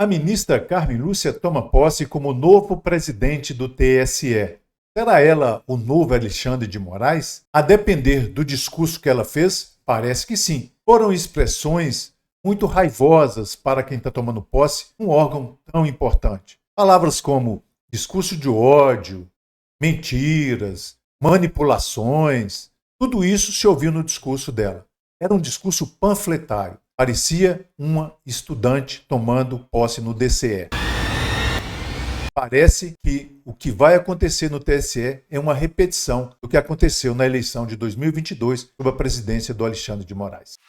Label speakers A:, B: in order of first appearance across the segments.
A: A ministra Carmen Lúcia toma posse como novo presidente do TSE. Será ela o novo Alexandre de Moraes? A depender do discurso que ela fez, parece que sim. Foram expressões muito raivosas para quem está tomando posse um órgão tão importante. Palavras como discurso de ódio, mentiras, manipulações, tudo isso se ouviu no discurso dela. Era um discurso panfletário. Parecia uma estudante tomando posse no DCE. Parece que o que vai acontecer no TSE é uma repetição do que aconteceu na eleição de 2022 sob a presidência do Alexandre de Moraes.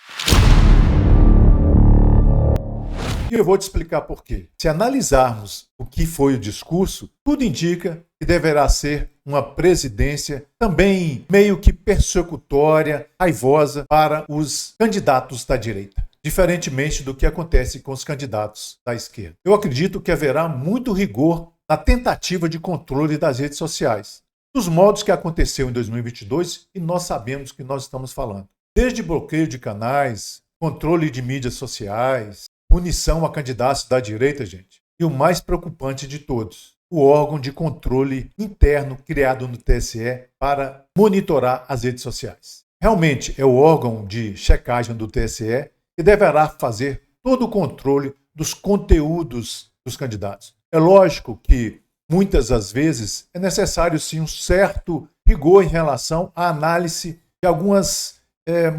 A: E eu vou te explicar por quê. Se analisarmos o que foi o discurso, tudo indica que deverá ser uma presidência também meio que persecutória, raivosa para os candidatos da direita, diferentemente do que acontece com os candidatos da esquerda. Eu acredito que haverá muito rigor na tentativa de controle das redes sociais, dos modos que aconteceu em 2022 e nós sabemos que nós estamos falando. Desde bloqueio de canais, controle de mídias sociais, punição a candidatos da direita, gente. E o mais preocupante de todos, o órgão de controle interno criado no TSE para monitorar as redes sociais. Realmente é o órgão de checagem do TSE que deverá fazer todo o controle dos conteúdos dos candidatos. É lógico que muitas das vezes é necessário sim um certo rigor em relação à análise de algumas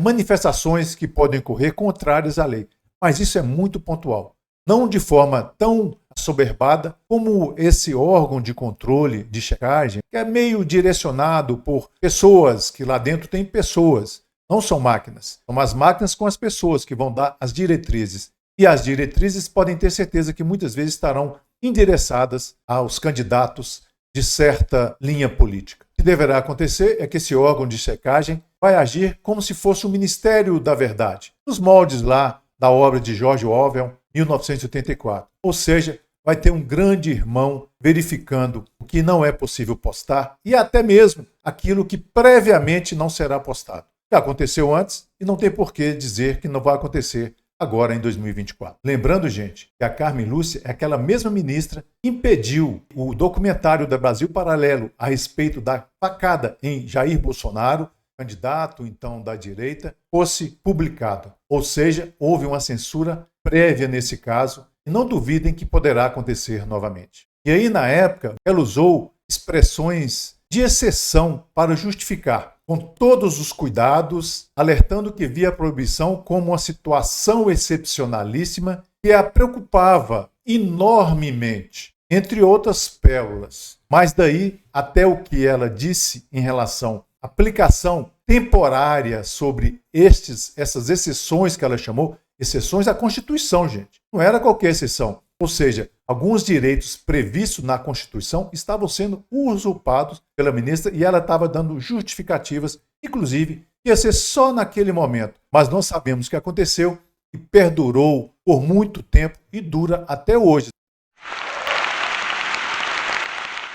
A: manifestações que podem ocorrer contrárias à lei. Mas isso é muito pontual. Não de forma tão assoberbada como esse órgão de controle, de checagem, que é meio direcionado por pessoas, que lá dentro tem pessoas, não são máquinas. São as máquinas com as pessoas que vão dar as diretrizes. E as diretrizes podem ter certeza que muitas vezes estarão endereçadas aos candidatos de certa linha política. O que deverá acontecer é que esse órgão de checagem vai agir como se fosse o Ministério da Verdade, nos moldes lá da obra de George Orwell, 1984. Ou seja, vai ter um grande irmão verificando o que não é possível postar e até mesmo aquilo que previamente não será postado. Já aconteceu antes e não tem por que dizer que não vai acontecer agora em 2024. Lembrando, gente, que a Carmen Lúcia é aquela mesma ministra que impediu o documentário da Brasil Paralelo a respeito da facada em Jair Bolsonaro, candidato então da direita, fosse publicado. Ou seja, houve uma censura prévia nesse caso e não duvidem que poderá acontecer novamente. E aí, na época, ela usou expressões de exceção para justificar, com todos os cuidados, alertando que via a proibição como uma situação excepcionalíssima que a preocupava enormemente, entre outras pérolas. Mas daí até o que ela disse em relação à aplicação temporária sobre essas exceções que ela chamou, exceções à Constituição, gente. Não era qualquer exceção. Ou seja, alguns direitos previstos na Constituição estavam sendo usurpados pela ministra e ela estava dando justificativas, inclusive, ia ser só naquele momento. Mas nós sabemos o que aconteceu e perdurou por muito tempo e dura até hoje.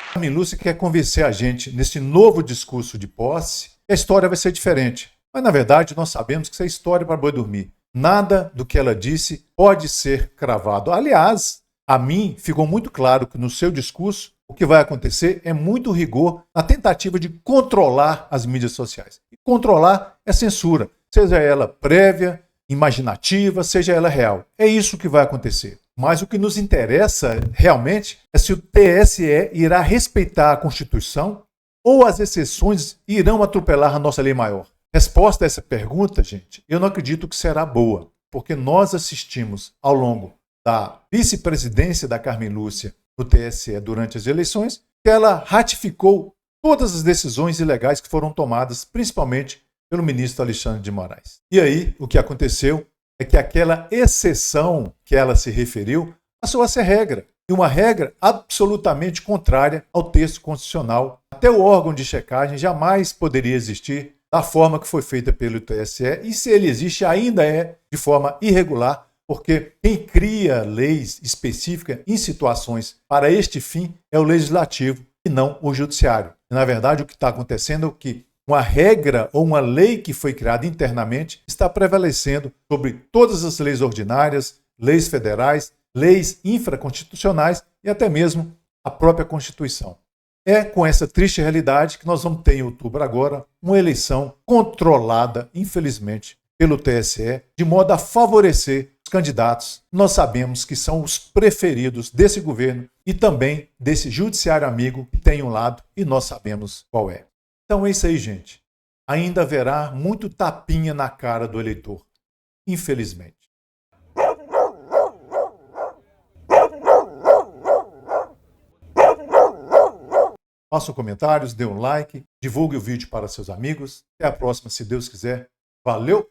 A: A Carmen Lúcia quer convencer a gente, nesse novo discurso de posse, que a história vai ser diferente. Mas, na verdade, nós sabemos que isso é história para boi dormir. Nada do que ela disse pode ser cravado. Aliás, a mim ficou muito claro que no seu discurso o que vai acontecer é muito rigor na tentativa de controlar as mídias sociais. E controlar é censura, seja ela prévia, imaginativa, seja ela real. É isso que vai acontecer. Mas o que nos interessa realmente é se o TSE irá respeitar a Constituição ou as exceções irão atropelar a nossa lei maior. Resposta a essa pergunta, gente, eu não acredito que será boa, porque nós assistimos ao longo da vice-presidência da Carmen Lúcia no TSE durante as eleições, que ela ratificou todas as decisões ilegais que foram tomadas, principalmente pelo ministro Alexandre de Moraes. E aí, o que aconteceu é que aquela exceção que ela se referiu passou a ser regra, e uma regra absolutamente contrária ao texto constitucional. Até o órgão de checagem jamais poderia existir da forma que foi feita pelo TSE, e se ele existe, ainda é de forma irregular, porque quem cria leis específicas em situações para este fim é o legislativo e não o judiciário. E, na verdade, o que está acontecendo é que uma regra ou uma lei que foi criada internamente está prevalecendo sobre todas as leis ordinárias, leis federais leis infraconstitucionais e até mesmo a própria Constituição. É com essa triste realidade que nós vamos ter em outubro agora uma eleição controlada, infelizmente, pelo TSE, de modo a favorecer os candidatos. Nós sabemos que são os preferidos desse governo e também desse judiciário amigo que tem um lado e nós sabemos qual é. Então é isso aí, gente. Ainda haverá muito tapinha na cara do eleitor, infelizmente. Faça comentários, dê um like, divulgue o vídeo para seus amigos. Até a próxima, se Deus quiser. Valeu!